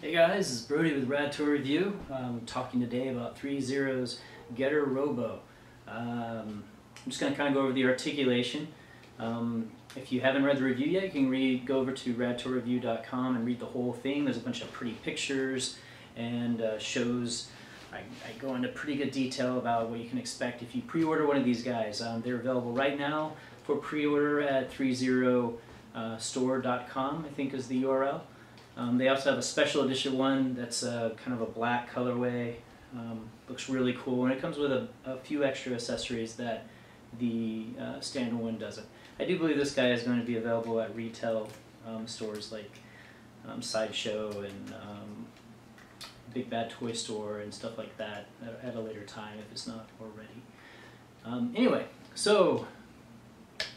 Hey guys, this is Brody with Rad Tour Review. I'm talking today about ThreeZero's Getter Robo. I'm just going to kind of go over the articulation. If you haven't read the review yet, you can go over to radtourreview.com and read the whole thing. There's a bunch of pretty pictures and shows. I go into pretty good detail about what you can expect if you pre-order one of these guys. They're available right now for pre-order at ThreeZeroStore.com, I think is the URL. They also have a special edition one that's kind of a black colorway. Looks really cool, and it comes with a few extra accessories that the standard one doesn't. I do believe this guy is going to be available at retail stores like Sideshow and Big Bad Toy Store and stuff like that at a later time if it's not already. Anyway, so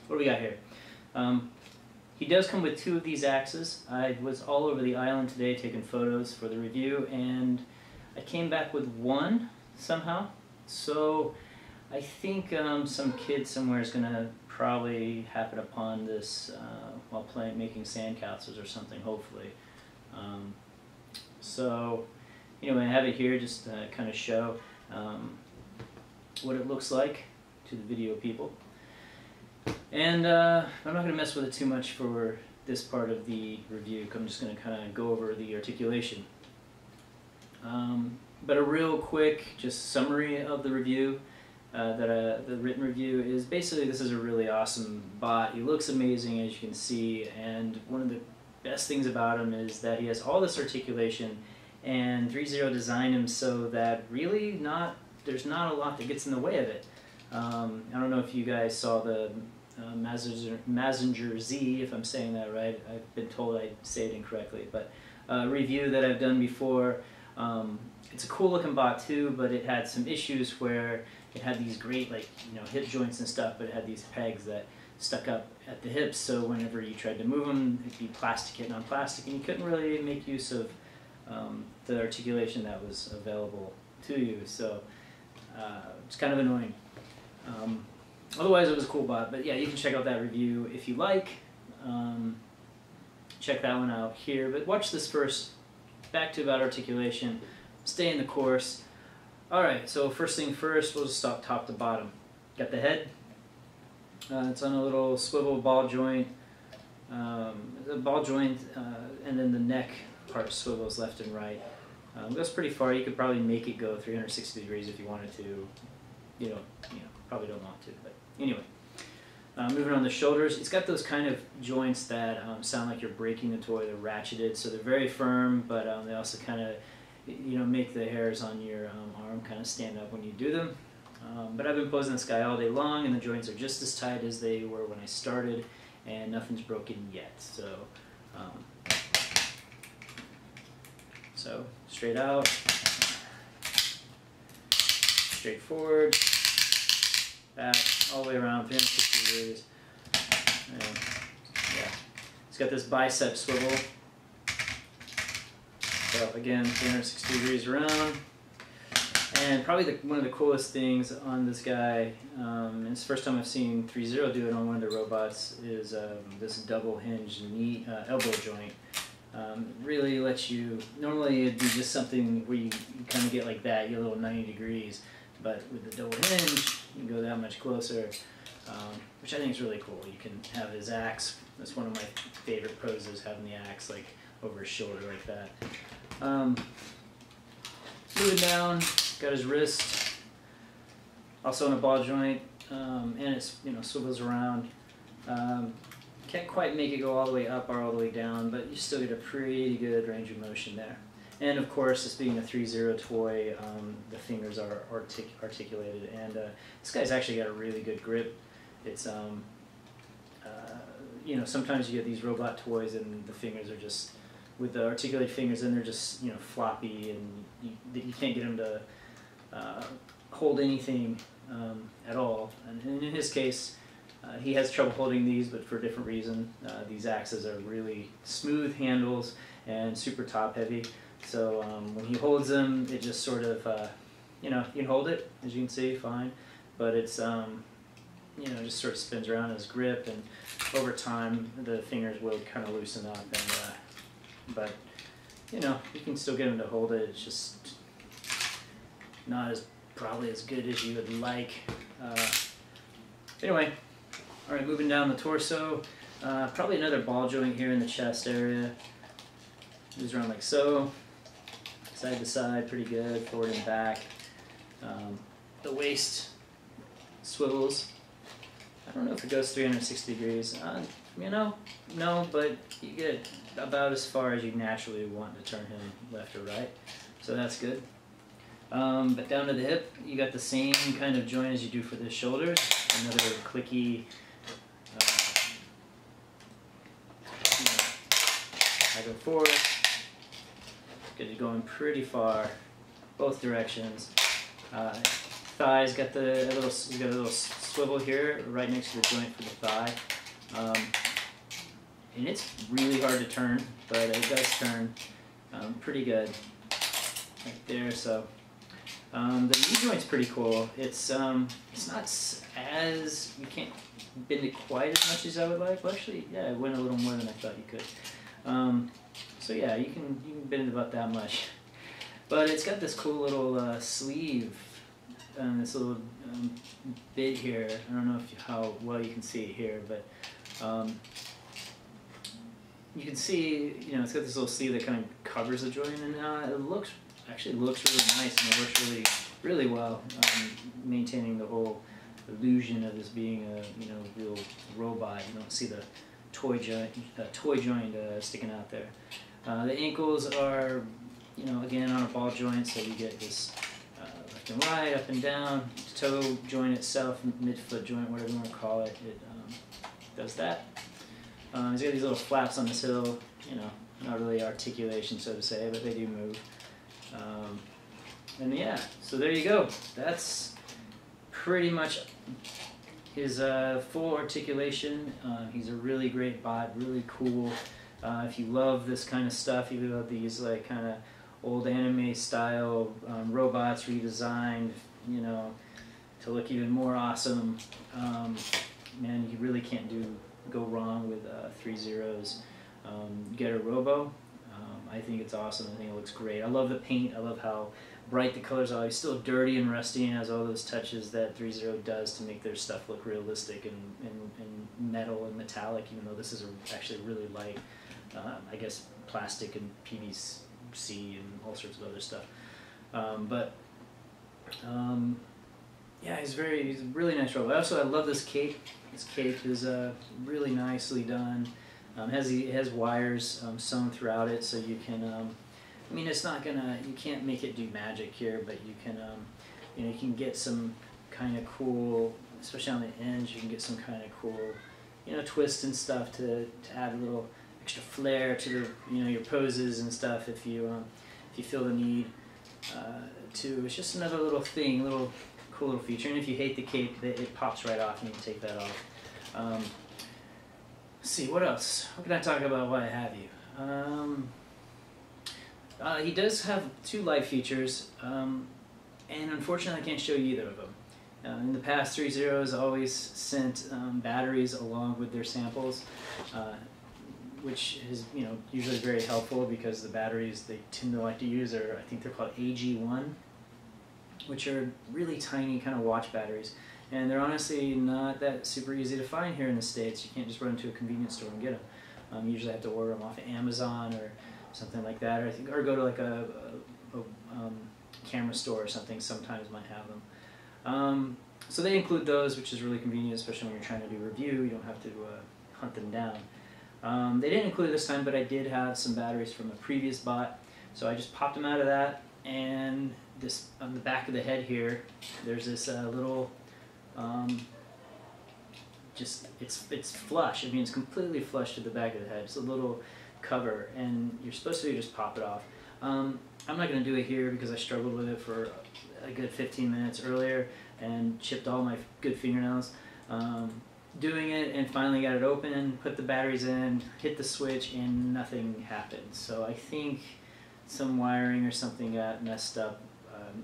what do we got here? He does come with two of these axes. I was all over the island today taking photos for the review, and I came back with one somehow. So I think some kid somewhere is going to probably happen upon this while making sandcastles or something, hopefully. So anyway, I have it here just to kind of show what it looks like to the video people. And I'm not going to mess with it too much for this part of the review. I'm just going to kind of go over the articulation. But a real quick just summary of the review, the written review, is basically this is a really awesome bot. He looks amazing, as you can see, and one of the best things about him is that he has all this articulation, and ThreeZero designed him so that really there's not a lot that gets in the way of it. I don't know if you guys saw the Messenger Z, if I'm saying that right. I've been told I say it incorrectly, but a review that I've done before. It's a cool looking bot too, but it had some issues where it had these great hip joints and stuff, but it had these pegs that stuck up at the hips, so whenever you tried to move them, it'd be plastic hitting on plastic, and you couldn't really make use of the articulation that was available to you, so it's kind of annoying. Otherwise, it was a cool bot, but yeah, you can check out that review if you like. Check that one out here, but watch this first. Back to about articulation. Stay in the course. Alright, so first thing first, we'll just stop top to bottom. Got the head. It's on a little swivel ball joint. The ball joint, and then the neck part swivels left and right. Goes pretty far. You could probably make it go 360 degrees if you wanted to. You probably don't want to, but anyway. Moving on the shoulders, it's got those kind of joints that sound like you're breaking the toy. They're ratcheted, so they're very firm, but they also kind of, make the hairs on your arm kind of stand up when you do them. But I've been posing this guy all day long, and the joints are just as tight as they were when I started, and nothing's broken yet. So straight out, straight forward, back, all the way around, 360 degrees. And, yeah, it's got this bicep swivel. So again, 360 degrees around. And probably one of the coolest things on this guy, and it's the first time I've seen ThreeZero do it on one of their robots, is this double hinge knee elbow joint. Really lets you, normally it'd be just something where you kind of get like that, you get a little 90 degrees, but with the double hinge, you can go that much closer, which I think is really cool. You can have his axe. That's one of my favorite poses, having the axe like over his shoulder like that. Moving down, got his wrist, also on a ball joint, and it swivels around. Can't quite make it go all the way up or all the way down, but you still get a pretty good range of motion there. And of course, this being a ThreeZero toy, the fingers are articulated, and this guy's actually got a really good grip. It's sometimes you get these robot toys and the fingers are just, with the articulated fingers, and they're just floppy, and you can't get them to hold anything at all. And in his case, he has trouble holding these, but for a different reason. These axes are really smooth handles and super top heavy. So when he holds them, it just sort of, you can hold it, as you can see, fine. But it's, just sort of spins around in his grip, and over time, the fingers will kind of loosen up. And but you know, you can still get them to hold it. It's just not as probably as good as you would like. Anyway, all right, moving down the torso. Probably another ball joint here in the chest area. Moves around like so, side to side, pretty good, forward and back. The waist swivels. I don't know if it goes 360 degrees. You know, no, but you get about as far as you naturally want to turn him left or right, so that's good. But down to the hip, you got the same kind of joint as you do for the shoulders. Another clicky, I go forward, get it going pretty far, both directions. Thighs got a little swivel here right next to the joint for the thigh, and it's really hard to turn, but it does turn pretty good right there. So the knee joint's pretty cool. It's not as, you can't bend it quite as much as I would like. Well, actually, yeah, it went a little more than I thought you could. So yeah, you can bend it about that much, but it's got this cool little sleeve. This little bit here. I don't know how well you can see it here, but you can see, you know, it's got this little sleeve that kind of covers the joint, and it actually looks really nice, and it works really well, maintaining the whole illusion of this being a real robot. You don't see the toy joint sticking out there. The ankles are, you know, again on a ball joint, so you get this left and right, up and down. Toe joint itself, mid-foot joint, whatever you want to call it, it does that. He's got these little flaps on this heel, you know, not really articulation, so to say, but they do move. And yeah, so there you go. That's pretty much his full articulation. He's a really great bot, really cool. If you love this kind of stuff, you love these like kind of old anime style robots redesigned, you know, to look even more awesome. Man, you really can't go wrong with ThreeZero's Get a Robo. I think it's awesome. I think it looks great. I love the paint. I love how bright the colors are. It's still dirty and rusty and has all those touches that ThreeZero does to make their stuff look realistic and metal and metallic, even though this is actually really light, I guess, plastic and PVC and all sorts of other stuff. Yeah, he's a really nice robot. I love this cape. This cape is really nicely done. It has wires sewn throughout it, so you can. I mean, it's not gonna. You can't make it do magic here, but you can. You know, you can get some kind of cool, especially on the ends. You can get some kind of cool, you know, twist and stuff to add a little extra flair to the, you know, your poses and stuff. If you feel the need to. It's just another little thing, cool little feature. And if you hate the cape, it pops right off, and you can take that off. Let's see, what else? What can I talk about while I have you? He does have 2 light features, and unfortunately I can't show you either of them. In the past, ThreeZero has always sent batteries along with their samples, which is, you know, usually very helpful because the batteries they tend to like to use are, I think they're called AG1, which are really tiny kind of watch batteries. And they're honestly not that super easy to find here in the States. You can't just run to a convenience store and get them. You usually have to order them off of Amazon or something like that, or go to like a camera store or something. Sometimes might have them. So they include those, which is really convenient, especially when you're trying to do a review. You don't have to hunt them down. They didn't include it this time, but I did have some batteries from a previous bot, so I just popped them out of that. And this on the back of the head here, there's this little. It's flush. I mean, it's completely flush to the back of the head. It's a little cover, and you're supposed to just pop it off. I'm not going to do it here because I struggled with it for a good 15 minutes earlier and chipped all my good fingernails doing it, and finally got it open, put the batteries in, hit the switch, and nothing happened. So I think some wiring or something got messed up.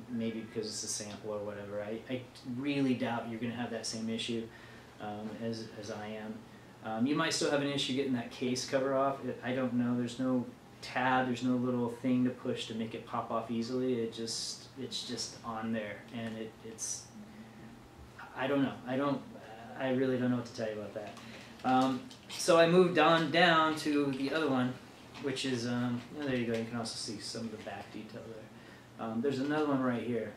Maybe because it's a sample or whatever. I really doubt you're going to have that same issue as I am. You might still have an issue getting that case cover off. I don't know. There's no tab, there's no little thing to push to make it pop off easily. It's just on there, and it's I don't know. I really don't know what to tell you about that. So I moved on down to the other one, which is oh, there you go. You can also see some of the back detail there. There's another one right here,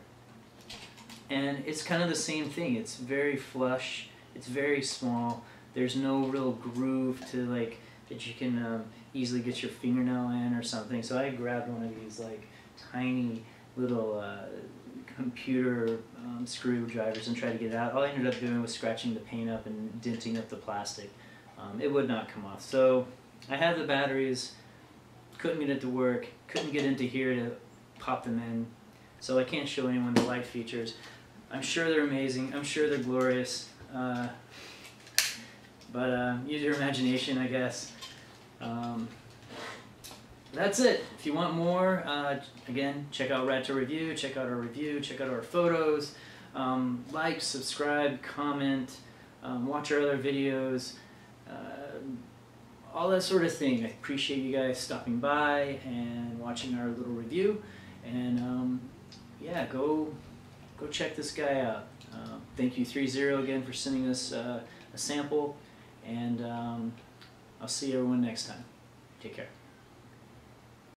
and it's kind of the same thing. It's very flush. It's very small. There's no real groove to like that you can easily get your fingernail in or something. So I grabbed one of these like tiny little computer screwdrivers and tried to get it out. All I ended up doing was scratching the paint up and denting up the plastic. It would not come off. So I had the batteries, couldn't get it to work, couldn't get into here to pop them in. So I can't show anyone the light features. I'm sure they're amazing. I'm sure they're glorious. But use your imagination, I guess. That's it. If you want more, again, check out Rad to Review, check out our review, check out our photos, like, subscribe, comment, watch our other videos, all that sort of thing. I appreciate you guys stopping by and watching our little review, and yeah, go check this guy out. Thank you ThreeZero again for sending us a sample, and I'll see everyone next time. Take care.